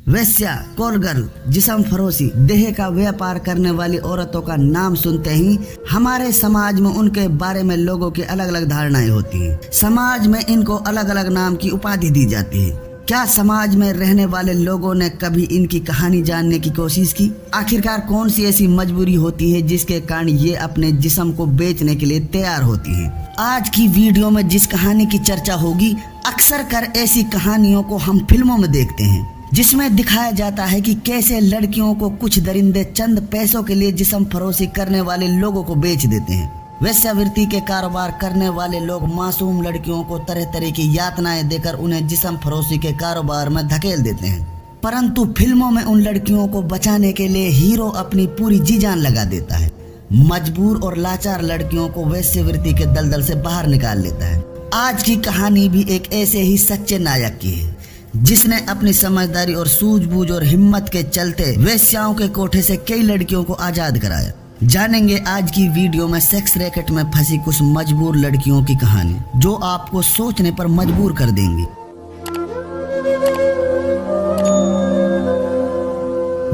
वेश्या, call girl, जिस्म फरोशी, देह का व्यापार करने वाली औरतों का नाम सुनते ही हमारे समाज में उनके बारे में लोगों की अलग अलग धारणाएं होती हैं। समाज में इनको अलग अलग नाम की उपाधि दी जाती है। क्या समाज में रहने वाले लोगों ने कभी इनकी कहानी जानने की कोशिश की? आखिरकार कौन सी ऐसी मजबूरी होती है जिसके कारण ये अपने जिस्म को बेचने के लिए तैयार होती है? आज की वीडियो में जिस कहानी की चर्चा होगी, अक्सर कर ऐसी कहानियों को हम फिल्मों में देखते हैं जिसमें दिखाया जाता है कि कैसे लड़कियों को कुछ दरिंदे चंद पैसों के लिए जिस्म फरोशी करने वाले लोगों को बेच देते हैं। वेश्यावृत्ति के कारोबार करने वाले लोग मासूम लड़कियों को तरह तरह की यातनाएं देकर उन्हें जिस्म फरोशी के कारोबार में धकेल देते हैं, परंतु फिल्मों में उन लड़कियों को बचाने के लिए हीरो अपनी पूरी जी जान लगा देता है। मजबूर और लाचार लड़कियों को वेश्यावृत्ति के दलदल से बाहर निकाल लेता है। आज की कहानी भी एक ऐसे ही सच्चे नायक की है जिसने अपनी समझदारी और सूझबूझ और हिम्मत के चलते वेश्याओं के कोठे से कई लड़कियों को आजाद कराया। जानेंगे आज की वीडियो में सेक्स रैकेट में फंसी कुछ मजबूर लड़कियों की कहानी, जो आपको सोचने पर मजबूर कर देंगी।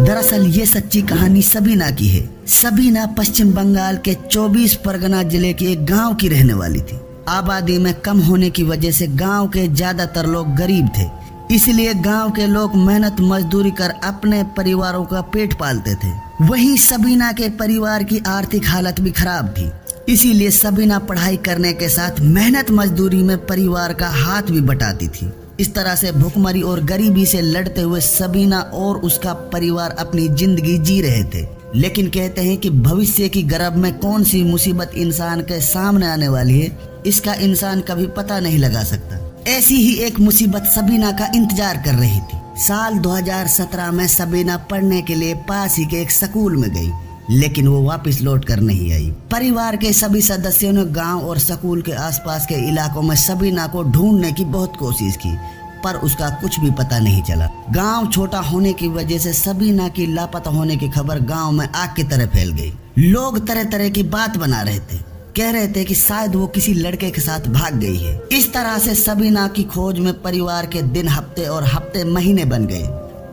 दरअसल ये सच्ची कहानी सबीना की है। सबीना पश्चिम बंगाल के 24 परगना जिले के एक गांव की रहने वाली थी। आबादी में कम होने की वजह से गांव के ज्यादातर लोग गरीब थे, इसलिए गांव के लोग मेहनत मजदूरी कर अपने परिवारों का पेट पालते थे। वहीं सबीना के परिवार की आर्थिक हालत भी खराब थी, इसीलिए सबीना पढ़ाई करने के साथ मेहनत मजदूरी में परिवार का हाथ भी बटाती थी। इस तरह से भुखमरी और गरीबी से लड़ते हुए सबीना और उसका परिवार अपनी जिंदगी जी रहे थे। लेकिन कहते हैं कि भविष्य की गर्भ में कौन सी मुसीबत इंसान के सामने आने वाली है, इसका इंसान कभी पता नहीं लगा सकता। ऐसी ही एक मुसीबत सबीना का इंतजार कर रही थी। साल 2017 में सबीना पढ़ने के लिए पास ही के एक स्कूल में गई, लेकिन वो वापस लौट कर नहीं आई। परिवार के सभी सदस्यों ने गांव और स्कूल के आसपास के इलाकों में सबीना को ढूंढने की बहुत कोशिश की, पर उसका कुछ भी पता नहीं चला। गांव छोटा होने की वजह से सबीना की लापता होने की खबर गांव में आग की तरह फैल गई। लोग तरह तरह की बात बना रहे थे, कह रहे थे कि शायद वो किसी लड़के के साथ भाग गई है। इस तरह से सबीना की खोज में परिवार के दिन हफ्ते और हफ्ते महीने बन गए,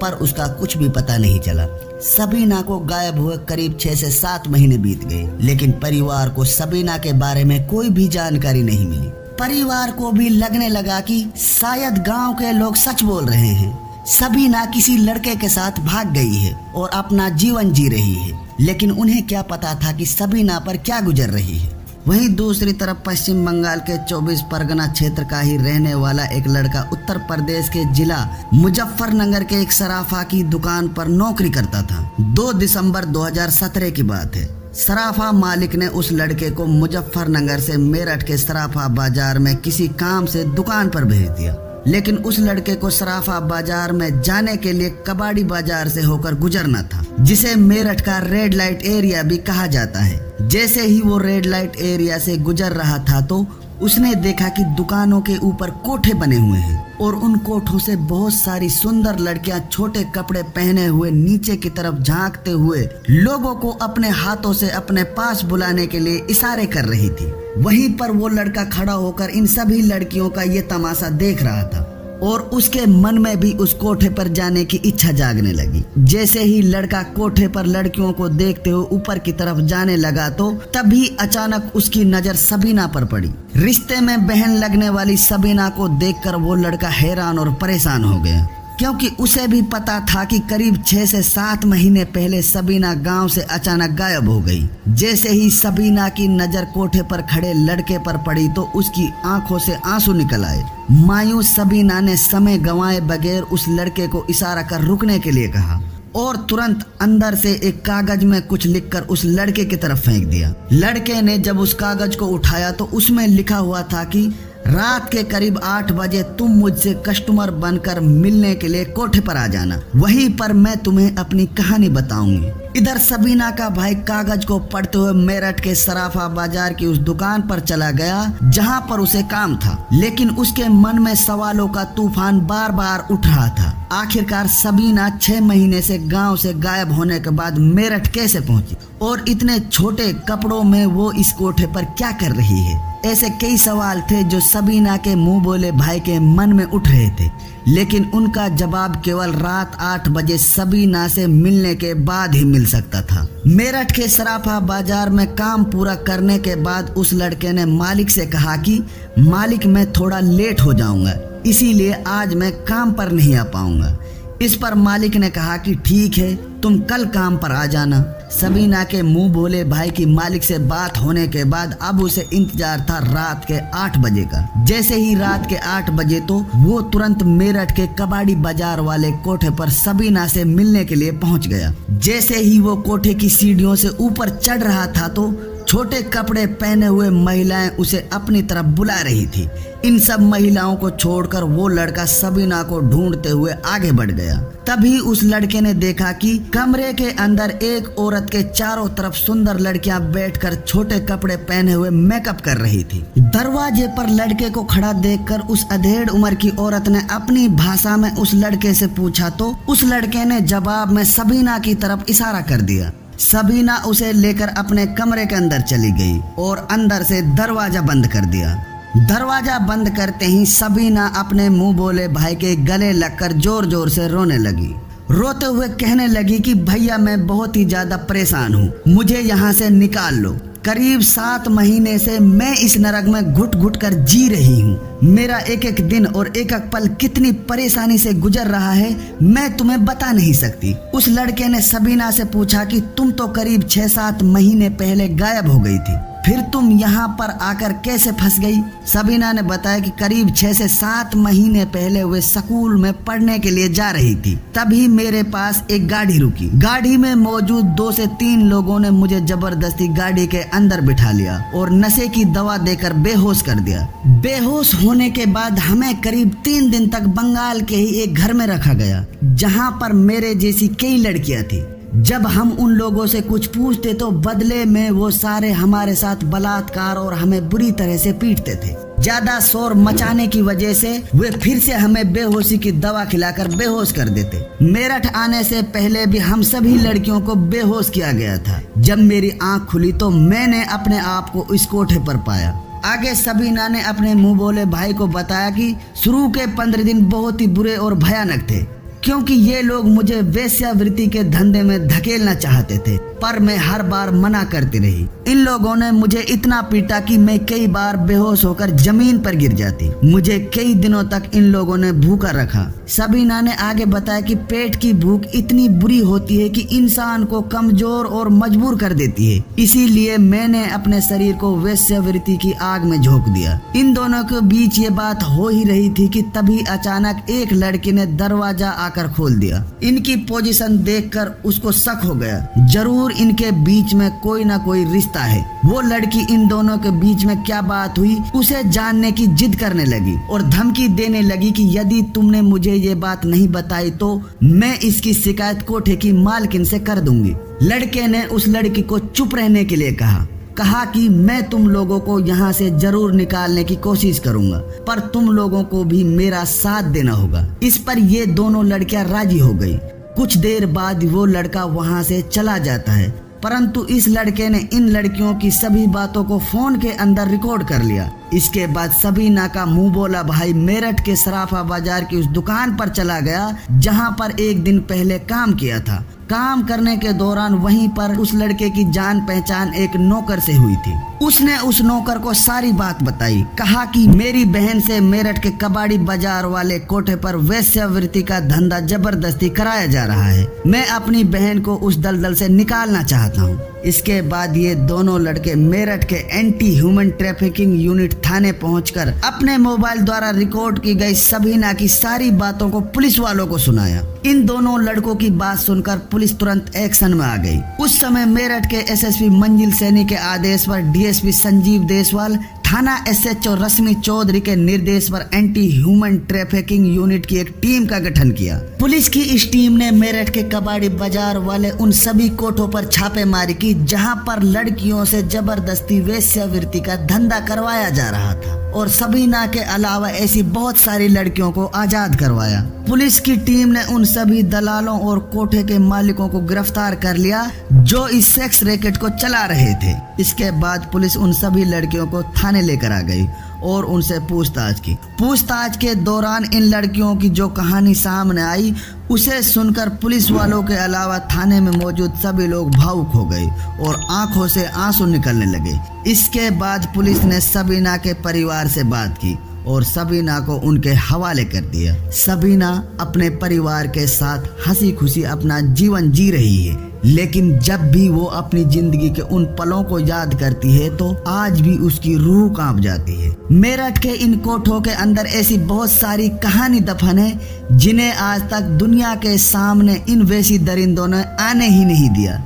पर उसका कुछ भी पता नहीं चला। सबीना को गायब हुए करीब 6 से 7 महीने बीत गए, लेकिन परिवार को सबीना के बारे में कोई भी जानकारी नहीं मिली। परिवार को भी लगने लगा कि शायद गांव के लोग सच बोल रहे हैं, सबीना किसी लड़के के साथ भाग गई है और अपना जीवन जी रही है। लेकिन उन्हें क्या पता था कि सबीना पर क्या गुजर रही है। वहीं दूसरी तरफ पश्चिम बंगाल के 24 परगना क्षेत्र का ही रहने वाला एक लड़का उत्तर प्रदेश के जिला मुजफ्फरनगर के एक सराफा की दुकान पर नौकरी करता था। 2 दिसंबर 2017 की बात है। सराफा मालिक ने उस लड़के को मुजफ्फरनगर से मेरठ के सराफा बाजार में किसी काम से दुकान पर भेज दिया, लेकिन उस लड़के को सराफा बाजार में जाने के लिए कबाड़ी बाजार से होकर गुजरना था, जिसे मेरठ का रेड लाइट एरिया भी कहा जाता है। जैसे ही वो रेड लाइट एरिया से गुजर रहा था तो उसने देखा कि दुकानों के ऊपर कोठे बने हुए हैं और उन कोठों से बहुत सारी सुंदर लड़कियां छोटे कपड़े पहने हुए नीचे की तरफ झांकते हुए लोगों को अपने हाथों से अपने पास बुलाने के लिए इशारे कर रही थी। वहीं पर वो लड़का खड़ा होकर इन सभी लड़कियों का ये तमाशा देख रहा था और उसके मन में भी उस कोठे पर जाने की इच्छा जागने लगी। जैसे ही लड़का कोठे पर लड़कियों को देखते हुए ऊपर की तरफ जाने लगा तो तभी अचानक उसकी नजर सबीना पर पड़ी। रिश्ते में बहन लगने वाली सबीना को देखकर वो लड़का हैरान और परेशान हो गया, क्योंकि उसे भी पता था कि करीब 6 से 7 महीने पहले सबीना गांव से अचानक गायब हो गई। जैसे ही सबीना की नजर कोठे पर खड़े लड़के पर पड़ी तो उसकी आंखों से आंसू निकल आए। मायूस सबीना ने समय गंवाए बगैर उस लड़के को इशारा कर रुकने के लिए कहा और तुरंत अंदर से एक कागज में कुछ लिखकर उस लड़के की तरफ फेंक दिया। लड़के ने जब उस कागज को उठाया तो उसमें लिखा हुआ था कि रात के करीब 8 बजे तुम मुझसे कस्टमर बनकर मिलने के लिए कोठे पर आ जाना, वहीं पर मैं तुम्हें अपनी कहानी बताऊंगी। इधर सबीना का भाई कागज को पढ़ते हुए मेरठ के सराफा बाजार की उस दुकान पर चला गया जहां पर उसे काम था, लेकिन उसके मन में सवालों का तूफान बार बार उठ रहा था। आखिरकार सबीना 6 महीने से गांव से गायब होने के बाद मेरठ कैसे पहुंची और इतने छोटे कपड़ों में वो इस कोठे पर क्या कर रही है। ऐसे कई सवाल थे जो सबीना के मुंह बोले भाई के मन में उठ रहे थे, लेकिन उनका जवाब केवल रात 8 बजे सबीना से मिलने के बाद ही मिल सकता था। मेरठ के सराफा बाजार में काम पूरा करने के बाद उस लड़के ने मालिक से कहा कि मालिक मैं थोड़ा लेट हो जाऊंगा, इसीलिए आज मैं काम पर नहीं आ पाऊंगा। इस पर मालिक ने कहा कि ठीक है, तुम कल काम पर आ जाना। सबीना के मुंह बोले भाई की मालिक से बात होने के बाद अब उसे इंतजार था रात के 8 बजे का। जैसे ही रात के 8 बजे तो वो तुरंत मेरठ के कबाड़ी बाजार वाले कोठे पर सबीना से मिलने के लिए पहुंच गया। जैसे ही वो कोठे की सीढ़ियों से ऊपर चढ़ रहा था तो छोटे कपड़े पहने हुए महिलाएं उसे अपनी तरफ बुला रही थी। इन सब महिलाओं को छोड़कर वो लड़का सबीना को ढूंढते हुए आगे बढ़ गया। तभी उस लड़के ने देखा कि कमरे के अंदर एक औरत के चारों तरफ सुंदर लड़कियां बैठकर छोटे कपड़े पहने हुए मेकअप कर रही थी। दरवाजे पर लड़के को खड़ा देखकर उस अधेड़ उम्र की औरत ने अपनी भाषा में उस लड़के से पूछा तो उस लड़के ने जवाब में सबीना की तरफ इशारा कर दिया। सबीना उसे लेकर अपने कमरे के अंदर चली गई और अंदर से दरवाजा बंद कर दिया। दरवाजा बंद करते ही सबीना अपने मुंह बोले भाई के गले लगकर जोर जोर से रोने लगी। रोते हुए कहने लगी कि भैया मैं बहुत ही ज्यादा परेशान हूँ, मुझे यहाँ से निकाल लो। करीब 7 महीने से मैं इस नरक में घुट घुट कर जी रही हूँ। मेरा एक एक दिन और एक एक पल कितनी परेशानी से गुजर रहा है मैं तुम्हें बता नहीं सकती। उस लड़के ने सबीना से पूछा कि तुम तो करीब 6-7 महीने पहले गायब हो गई थी, फिर तुम यहाँ पर आकर कैसे फंस गई? सबीना ने बताया कि करीब 6 से 7 महीने पहले वे स्कूल में पढ़ने के लिए जा रही थी। तभी मेरे पास एक गाड़ी रुकी। गाड़ी में मौजूद 2 से 3 लोगों ने मुझे जबरदस्ती गाड़ी के अंदर बिठा लिया और नशे की दवा देकर बेहोश कर दिया। बेहोश होने के बाद हमें करीब 3 दिन तक बंगाल के ही एक घर में रखा गया, जहाँ पर मेरे जैसी कई लड़कियाँ थी। जब हम उन लोगों से कुछ पूछते तो बदले में वो सारे हमारे साथ बलात्कार और हमें बुरी तरह से पीटते थे। ज्यादा शोर मचाने की वजह से वे फिर से हमें बेहोशी की दवा खिलाकर बेहोश कर देते। मेरठ आने से पहले भी हम सभी लड़कियों को बेहोश किया गया था। जब मेरी आंख खुली तो मैंने अपने आप को इस कोठे पर पाया। आगे सबीना ने अपने मुंह बोले भाई को बताया कि शुरू के 15 दिन बहुत ही बुरे और भयानक थे, क्योंकि ये लोग मुझे वेश्यावृत्ति के धंधे में धकेलना चाहते थे, पर मैं हर बार मना करती रही। इन लोगों ने मुझे इतना पीटा कि मैं कई बार बेहोश होकर जमीन पर गिर जाती। मुझे कई दिनों तक इन लोगों ने भूखा रखा। सबीना ने आगे बताया कि पेट की भूख इतनी बुरी होती है कि इंसान को कमजोर और मजबूर कर देती है, इसीलिए मैंने अपने शरीर को वेश्यावृत्ति की आग में झोंक दिया। इन दोनों के बीच ये बात हो ही रही थी कि तभी अचानक एक लड़की ने दरवाजा आकर खोल दिया। इनकी पोजीशन देखकर उसको शक हो गया, जरूर इनके बीच में कोई ना कोई रिश्ता है। वो लड़की इन दोनों के बीच में क्या बात हुई उसे जानने की जिद करने लगी और धमकी देने लगी कि यदि तुमने मुझे ये बात नहीं बताई तो मैं इसकी शिकायत कोठे की मालकिन से कर दूंगी। लड़के ने उस लड़की को चुप रहने के लिए कहा कि मैं तुम लोगों को यहाँ से जरूर निकालने की कोशिश करूंगा, पर तुम लोगों को भी मेरा साथ देना होगा। इस पर ये दोनों लड़कियां राजी हो गई। कुछ देर बाद वो लड़का वहाँ से चला जाता है, परंतु इस लड़के ने इन लड़कियों की सभी बातों को फोन के अंदर रिकॉर्ड कर लिया। इसके बाद सबीना का मुंह बोला भाई मेरठ के सराफा बाजार की उस दुकान पर चला गया जहां पर एक दिन पहले काम किया था। काम करने के दौरान वहीं पर उस लड़के की जान पहचान एक नौकर से हुई थी। उसने उस नौकर को सारी बात बताई, कहा कि मेरी बहन से मेरठ के कबाड़ी बाजार वाले कोठे पर वेश्यावृत्ति का धंधा जबरदस्ती कराया जा रहा है। मैं अपनी बहन को उस दलदल से निकालना चाहता हूँ। इसके बाद ये दोनों लड़के मेरठ के एंटी ह्यूमन ट्रैफिकिंग यूनिट थाने पहुंचकर अपने मोबाइल द्वारा रिकॉर्ड की गई सबीना की सारी बातों को पुलिस वालों को सुनाया। इन दोनों लड़कों की बात सुनकर पुलिस तुरंत एक्शन में आ गई। उस समय मेरठ के एसएसपी मंजिल सैनी के आदेश पर डीएसपी संजीव देसवाल थाना SHO रश्मि चौधरी के निर्देश पर एंटी ह्यूमन ट्रैफिकिंग यूनिट की एक टीम का गठन किया। पुलिस की इस टीम ने मेरठ के कबाड़ी बाजार वाले उन सभी कोठों पर छापेमारी की जहां पर लड़कियों से जबरदस्ती वेश्यावृत्ति का धंधा करवाया जा रहा था और सबीना के अलावा ऐसी बहुत सारी लड़कियों को आजाद करवाया। पुलिस की टीम ने उन सभी दलालों और कोठे के मालिकों को गिरफ्तार कर लिया जो इस सेक्स रैकेट को चला रहे थे। इसके बाद पुलिस उन सभी लड़कियों को थाने लेकर आ गई और उनसे पूछताछ की। पूछताछ के दौरान इन लड़कियों की जो कहानी सामने आई उसे सुनकर पुलिस वालों के अलावा थाने में मौजूद सभी लोग भावुक हो गए और आंखों से आंसू निकलने लगे। इसके बाद पुलिस ने सबीना के परिवार से बात की और सबीना को उनके हवाले कर दिया। सबीना अपने परिवार के साथ हंसी खुशी अपना जीवन जी रही है, लेकिन जब भी वो अपनी जिंदगी के उन पलों को याद करती है तो आज भी उसकी रूह कांप जाती है। मेरठ के इन कोठों के अंदर ऐसी बहुत सारी कहानी दफन है जिन्हें आज तक दुनिया के सामने इन वैसी दरिंदों ने आने ही नहीं दिया।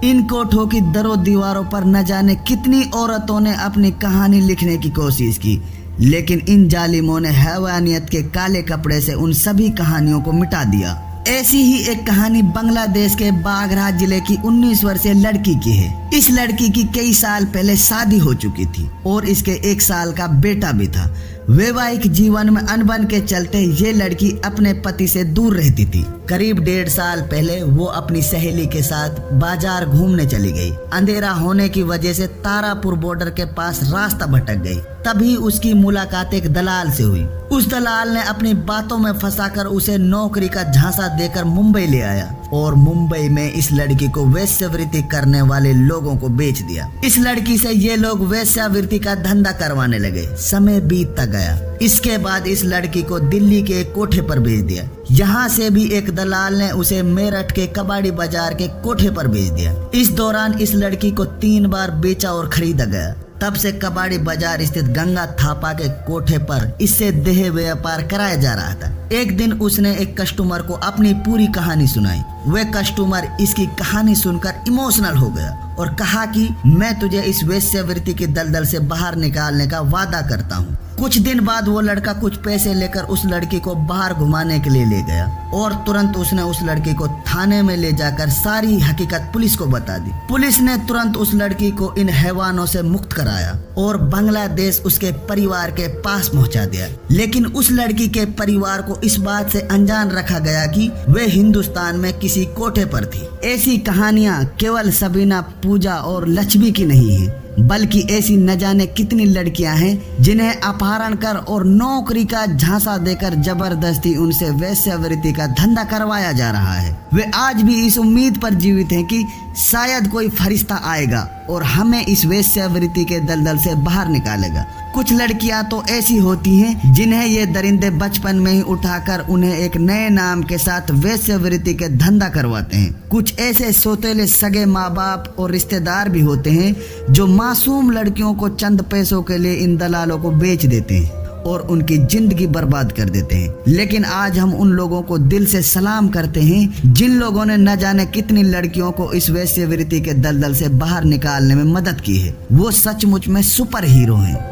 इन कोठों की दरों दीवारों पर न जाने कितनी औरतों ने अपनी कहानी लिखने की कोशिश की, लेकिन इन जालिमों ने हैवानियत के काले कपड़े से उन सभी कहानियों को मिटा दिया। ऐसी ही एक कहानी बांग्लादेश के बागरा जिले की 19 वर्षीय लड़की की है। इस लड़की की कई साल पहले शादी हो चुकी थी और इसके 1 साल का बेटा भी था। वैवाहिक जीवन में अनबन के चलते ये लड़की अपने पति से दूर रहती थी। करीब 1.5 साल पहले वो अपनी सहेली के साथ बाजार घूमने चली गई। अंधेरा होने की वजह से तारापुर बॉर्डर के पास रास्ता भटक गई। तभी उसकी मुलाकात एक दलाल से हुई। उस दलाल ने अपनी बातों में फंसाकर उसे नौकरी का झांसा देकर मुंबई ले आया और मुंबई में इस लड़की को वेश्यावृत्ति करने वाले लोगों को बेच दिया। इस लड़की से ये लोग वेश्यावृत्ति का धंधा करवाने लगे। समय बीतता गया। इसके बाद इस लड़की को दिल्ली के एक कोठे पर भेज दिया। यहाँ से भी एक दलाल ने उसे मेरठ के कबाड़ी बाजार के कोठे पर भेज दिया। इस दौरान इस लड़की को 3 बार बेचा और खरीदा गया। तब से कबाड़ी बाजार स्थित गंगा थापा के कोठे पर इससे देह व्यापार कराया जा रहा था। एक दिन उसने एक कस्टमर को अपनी पूरी कहानी सुनाई। वह कस्टमर इसकी कहानी सुनकर इमोशनल हो गया और कहा कि मैं तुझे इस वेश्यावृत्ति की दलदल से बाहर निकालने का वादा करता हूँ। कुछ दिन बाद वो लड़का कुछ पैसे लेकर उस लड़की को बाहर घुमाने के लिए ले गया और तुरंत उसने उस लड़की को थाने में ले जाकर सारी हकीकत पुलिस को बता दी। पुलिस ने तुरंत उस लड़की को इन हैवानों से मुक्त कराया और बांग्लादेश उसके परिवार के पास पहुंचा दिया। लेकिन उस लड़की के परिवार को इस बात से अनजान रखा गया कि वे हिंदुस्तान में किसी कोठे पर थी। ऐसी कहानियां केवल सबीना, पूजा और लक्ष्मी की नहीं है, बल्कि ऐसी न जाने कितनी लड़कियां हैं जिन्हें अपहरण कर और नौकरी का झांसा देकर जबरदस्ती उनसे वेश्यावृत्ति का धंधा करवाया जा रहा है। वे आज भी इस उम्मीद पर जीवित हैं कि शायद कोई फरिश्ता आएगा और हमें इस वेश्यावृत्ति के दलदल से बाहर निकालेगा। कुछ लड़कियां तो ऐसी होती हैं जिन्हें ये दरिंदे बचपन में ही उठाकर उन्हें एक नए नाम के साथ वेश्यावृत्ति के धंधा करवाते हैं। कुछ ऐसे सौतेले सगे माँ बाप और रिश्तेदार भी होते हैं जो मासूम लड़कियों को चंद पैसों के लिए इन दलालों को बेच देते हैं और उनकी जिंदगी बर्बाद कर देते हैं। लेकिन आज हम उन लोगों को दिल से सलाम करते हैं जिन लोगों ने न जाने कितनी लड़कियों को इस वेश्यावृत्ति के दलदल से बाहर निकालने में मदद की है। वो सचमुच में सुपर हीरो हैं।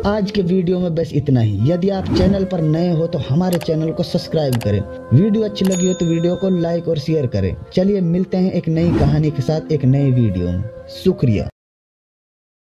आज के वीडियो में बस इतना ही। यदि आप चैनल पर नए हो तो हमारे चैनल को सब्सक्राइब करें। वीडियो अच्छी लगी हो तो वीडियो को लाइक और शेयर करें। चलिए मिलते हैं एक नई कहानी के साथ एक नए वीडियो में। शुक्रिया।